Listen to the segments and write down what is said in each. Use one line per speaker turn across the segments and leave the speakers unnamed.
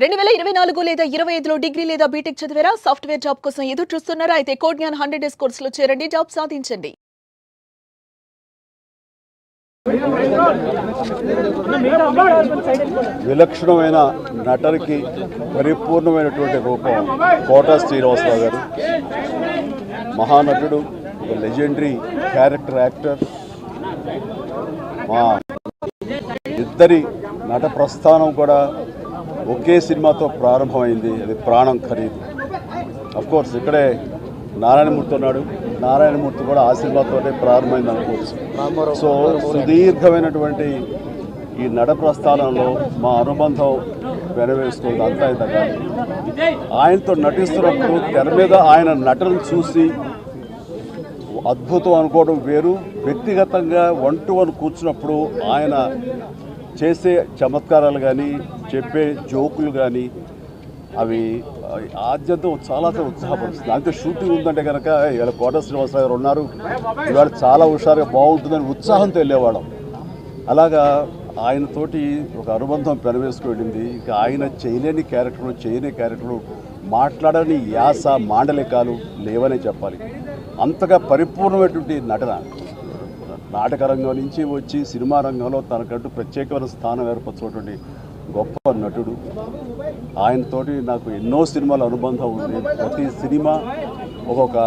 2024 లేదా 25లో డిగ్రీ లేదా బీటెక్ చదివారా? సాఫ్ట్వేర్ జాబ్ కోసం ఎదురు చూస్తున్నారా? అయితే కోడ్జ్ఞాన్ 100 డేస్ కోర్సులో చేరండి, జాబ్ సాధించండి.
విలక్షణమైన నటనకి పరిపూర్ణమైనటువంటి రూపం కోట శ్రీనివాసరావు గారు. మహానటుడు, ఒక లెజెండరీ క్యారెక్టర్ యాక్టర్. మా ఇద్దరి నట ప్రస్థానం కూడా ఒకే సినిమాతో ప్రారంభమైంది, అది ప్రాణం ఖరీదు. అఫ్కోర్స్ ఇక్కడే నారాయణమూర్తి ఉన్నాడు, నారాయణమూర్తి కూడా ఆ సినిమాతోనే ప్రారంభమైంది అనుకోవచ్చు. సో సుదీర్ఘమైనటువంటి ఈ నట ప్రస్థానంలో మా అనుబంధం వెనవేసుకుంది అంతా ఇంత కాదు. ఆయనతో నటిస్తున్నప్పుడు తెర మీద ఆయన నటనను చూసి అద్భుతం అనుకోవడం వేరు, వ్యక్తిగతంగా 1-to-1 కూర్చున్నప్పుడు ఆయన చేసే చమత్కారాలు కానీ చెప్పే జోకులు కానీ అవి ఆద్యంతం చాలా ఉత్సాహపడుతుంది. దాంతో షూటింగ్ ఉందంటే కనుక ఇవాళ కోట శ్రీనివాసరావు గారు ఉన్నారు, ఇవాళ చాలా హుషారుగా బాగుంటుందని ఉత్సాహంతో వెళ్ళేవాళ్ళం. అలాగా ఆయనతోటి ఒక అనుబంధం పెనవేసుకువెళ్ళింది. ఇంకా ఆయన చేయలేని క్యారెక్టర్లు, చేయని క్యారెక్టర్లు, మాట్లాడని యాస మాండలికాలు లేవనే చెప్పాలి. అంతగా పరిపూర్ణమైనటువంటి నటన. నాటక రంగం నుంచి వచ్చి సినిమా రంగంలో తనకంటూ ప్రత్యేకమైన స్థానం ఏర్పరచుకున్నటువంటి గొప్ప నటుడు. ఆయనతోటి నాకు ఎన్నో సినిమాల అనుబంధం ఉంది. ప్రతి సినిమా ఒక్కొక్క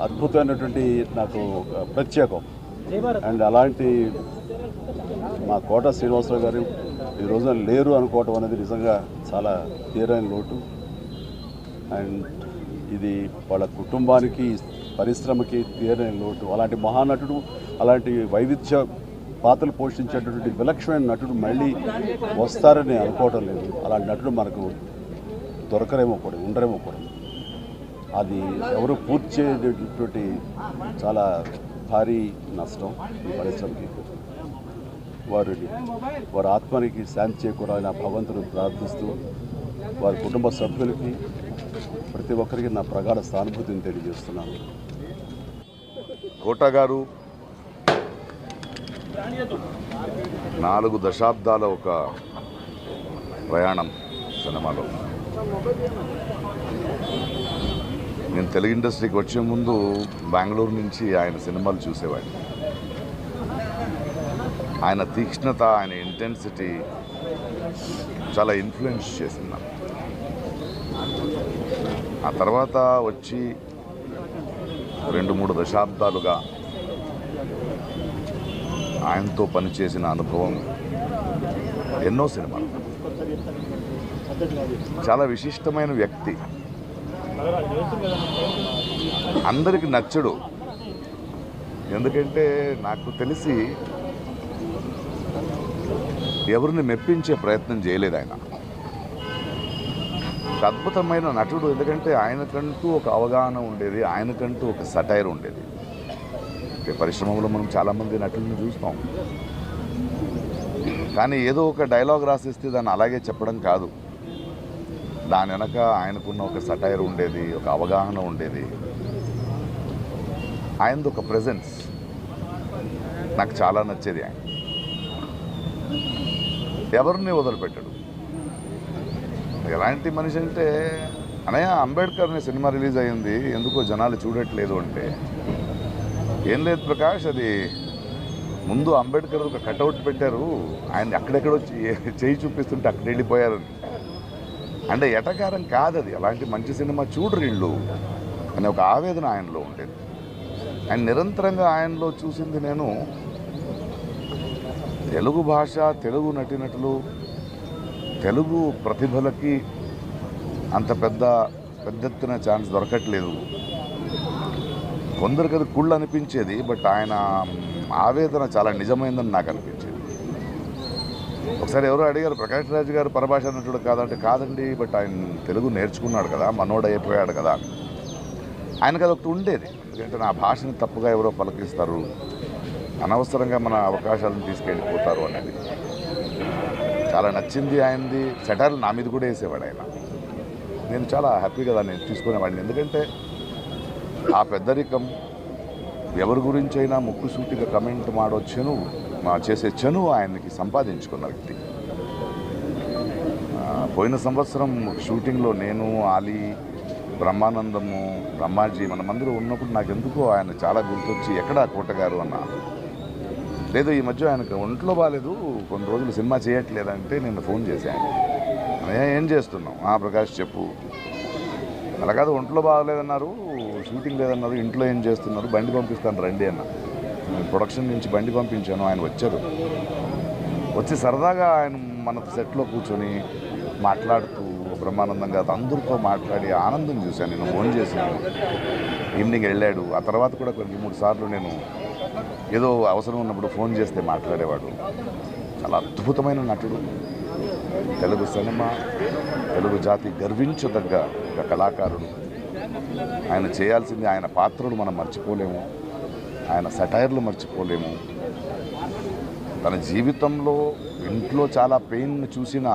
అద్భుతమైనటువంటి నాకు ప్రత్యేకం. అండ్ అలాంటి మా కోట శ్రీనివాసరావు గారు ఈ రోజున లేరు అనుకోవటం అనేది నిజంగా చాలా తీరైన లోటు. అండ్ ఇది వాళ్ళ కుటుంబానికి, పరిశ్రమకి తీరైన లోటు. అలాంటి మహానటుడు, అలాంటి వైవిధ్య పాత్రలు పోషించేటటువంటి విలక్షణమైన నటుడు మళ్ళీ వస్తారని అనుకోవటం లేదు. అలాంటి నటుడు మనకు దొరకరేమో కూడా, ఉండరేమో కూడా. అది ఎవరు పూర్తి చేయటువంటి చాలా భారీ నష్టం ఈ పరిశ్రమకి. వారి ఆత్మనికి శాంతి చేకూరాలని భగవంతుని ప్రార్థిస్తూ వారి కుటుంబ సభ్యులకి, ప్రతి ఒక్కరికి నా ప్రగాఢ సానుభూతిని తెలియజేస్తున్నాను.
కోట గారు 4 దశాబ్దాల ఒక ప్రయాణం సినిమాలో. నేను తెలుగు ఇండస్ట్రీకి వచ్చే ముందు బెంగళూరు నుంచి ఆయన సినిమాలు చూసేవాడిని. ఆయన తీక్ష్ణత, ఆయన ఇంటెన్సిటీ చాలా ఇన్ఫ్లుయెన్స్ చేసింది నాకు. ఆ తర్వాత వచ్చి 2-3 దశాబ్దాలుగా ఆయనతో పనిచేసిన అనుభవం, ఎన్నో సినిమాలు. చాలా విశిష్టమైన వ్యక్తి, అందరికి నచ్చడు. ఎందుకంటే నాకు తెలిసి ఎవరిని మెప్పించే ప్రయత్నం చేయలేదు ఆయన. అద్భుతమైన నటుడు, ఎందుకంటే ఆయనకంటూ ఒక అవగాహన ఉండేది, ఆయనకంటూ ఒక సటైర్ ఉండేది. పరిశ్రమలో మనం చాలామంది నటులను చూస్తాం, కానీ ఏదో ఒక డైలాగ్ రాసిస్తే దాన్ని అలాగే చెప్పడం కాదు. దాని వెనక ఆయనకున్న ఒక సటైర్ ఉండేది, ఒక అవగాహన ఉండేది. ఆయనది ఒక ప్రెజెన్స్ నాకు చాలా నచ్చేది. ఆయన ఎవరిని వదిలిపెట్టాడు. ఎలాంటి మనిషి అంటే, అనయ్య అంబేద్కర్ అనే సినిమా రిలీజ్ అయ్యింది, ఎందుకో జనాలు చూడట్లేదు అంటే, ఏం లేదు ప్రకాష్, అది ముందు అంబేద్కర్ ఒక కటౌట్ పెట్టారు, ఆయన అక్కడెక్కడో చేయి చూపిస్తుంటే అక్కడ వెళ్ళిపోయారు. అంటే ఎటకారం కాదు అది, అలాంటి మంచి సినిమా చూడరు ఇళ్ళు అనే ఒక ఆవేదన ఆయనలో ఉండేది. ఆయన నిరంతరంగా ఆయనలో చూసింది నేను తెలుగు భాష, తెలుగు నటీనటులు, తెలుగు ప్రతిభలకి అంత పెద్ద ఎత్తున ఛాన్స్ దొరకట్లేదు. కొందరికి అది కుళ్ళు అనిపించేది, బట్ ఆయన ఆవేదన చాలా నిజమైందని నాకు అనిపించేది. ఒకసారి ఎవరో అడిగారు, ప్రకాష్ రాజ్ గారు పరభాష నటుడు కాదంటే, కాదండి, బట్ ఆయన తెలుగు నేర్చుకున్నాడు కదా, మనోడు అయిపోయాడు కదా అని. ఆయనకు అది ఒకటి ఉండేది. ఎందుకంటే నా భాషని తప్పుగా ఎవరో పలకిస్తారు, అనవసరంగా మన అవకాశాలను తీసుకెళ్ళిపోతారు అనేది చాలా నచ్చింది ఆయనది. సెటైర్లు నా మీద కూడా వేసేవాడు ఆయన. నేను చాలా హ్యాపీగా దాన్ని తీసుకునేవాడిని. ఎందుకంటే ఆ పెద్దరికం, ఎవరి గురించి అయినా ముక్కుసూటిగా కమెంట్ చేసే చనువు ఆయనకి సంపాదించుకున్న వ్యక్తి. పోయిన సంవత్సరం షూటింగ్లో నేను, ఆలీ, బ్రహ్మానందము, బ్రహ్మాజీ మనమందరూ ఉన్నప్పుడు నాకెందుకో ఆయన చాలా గుర్తొచ్చి ఎక్కడా కోట గారు అన్న. లేదు ఈ మధ్య ఆయనకు ఒంట్లో బాగాలేదు, కొన్ని రోజులు సినిమా చేయట్లేదంటే నేను ఫోన్ చేశాను. ఏం చేస్తున్నాం? ప్రకాష్ చెప్పు. అలా కాదు, ఒంట్లో బాగాలేదన్నారు, షూటింగ్ లేదన్నారు, ఇంట్లో ఏం చేస్తున్నారు, బండి పంపిస్తాను రండి అన్న. నేను ప్రొడక్షన్ నుంచి బండి పంపించాను, ఆయన వచ్చారు. వచ్చి సరదాగా ఆయన మన సెట్లో కూర్చొని మాట్లాడుతూ బ్రహ్మానందంగా అందరితో మాట్లాడి ఆనందం చూశాను. నేను ఫోన్ చేశాను, ఈవినింగ్ వెళ్ళాడు. ఆ తర్వాత కూడా కొన్ని 3 సార్లు నేను ఏదో అవసరం ఉన్నప్పుడు ఫోన్ చేస్తే మాట్లాడేవాడు. చాలా అద్భుతమైన నటుడు. తెలుగు సినిమా, తెలుగు జాతి గర్వించదగ్గ ఒక కళాకారుడు. ఆయన చేయాల్సింది, ఆయన పాత్రలు మనం మర్చిపోలేము, ఆయన సెటైర్లు మర్చిపోలేము. తన జీవితంలో ఇంట్లో చాలా పెయిన్ చూసిన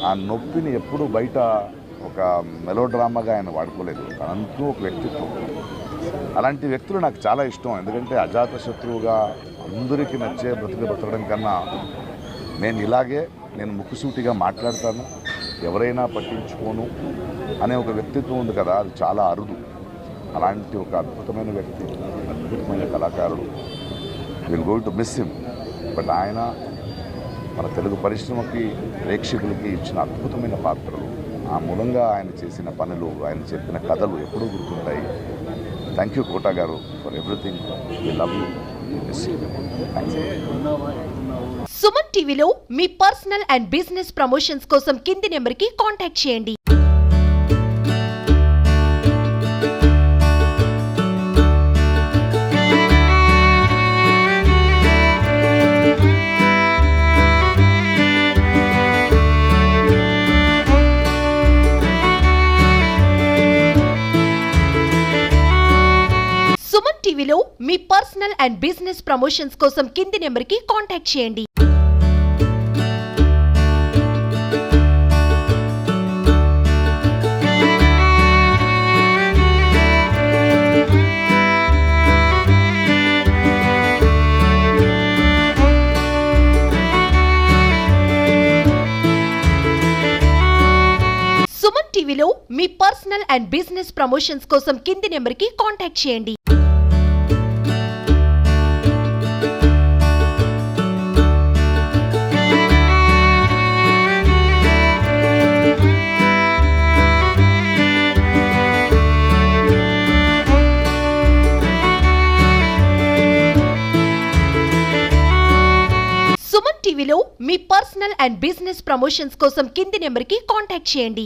ఆ నొప్పిని ఎప్పుడూ బయట ఒక మెలోడ్రామాగా ఆయన వాడుకోలేదు. తనంటూ ఒక వ్యక్తిత్వం. అలాంటి వ్యక్తులు నాకు చాలా ఇష్టం. ఎందుకంటే అజాత శత్రువుగా అందరికీ నచ్చే బ్రతకడం కన్నా నేను ముక్కుసూటిగా మాట్లాడతాను, ఎవరైనా పట్టించుకోను అనే ఒక వ్యక్తిత్వం ఉంది కదా, అది చాలా అరుదు. అలాంటి ఒక అద్భుతమైన వ్యక్తి, అద్భుతమైన కళాకారుడు. Will going to miss him. But ఆయన మన తెలుగు పరిశ్రమకి, ప్రేక్షకులకి ఇచ్చిన అద్భుతమైన పాత్రలు, ఆ మూలంగా ఆయన చేసిన పనులు, ఆయన చెప్పిన కథలు ఎప్పుడూ గుర్తుంటాయి. థ్యాంక్ యూ కోట గారు for everything. We love you, miss you. Thanks.
Suman టీవీలో మీ పర్సనల్ అండ్ బిజినెస్ ప్రమోషన్స్ కోసం కింది నెంబర్కి కాంటాక్ట్ చేయండి. సుమన్ టీవీలో మీ పర్సనల్ అండ్ బిజినెస్ ప్రమోషన్స్ కోసం కింది నెంబర్కి కాంటాక్ట్ చేయండి. సుమన్ టీవీలో మీ పర్సనల్ అండ్ బిజినెస్ ప్రమోషన్స్ కోసం కింది నెంబర్కి కాంటాక్ట్ చేయండి. సుమన్ టీవీలో మీ పర్సనల్ అండ్ బిజినెస్ ప్రమోషన్స్ కోసం కింది నెంబర్కి కాంటాక్ట్ చేయండి.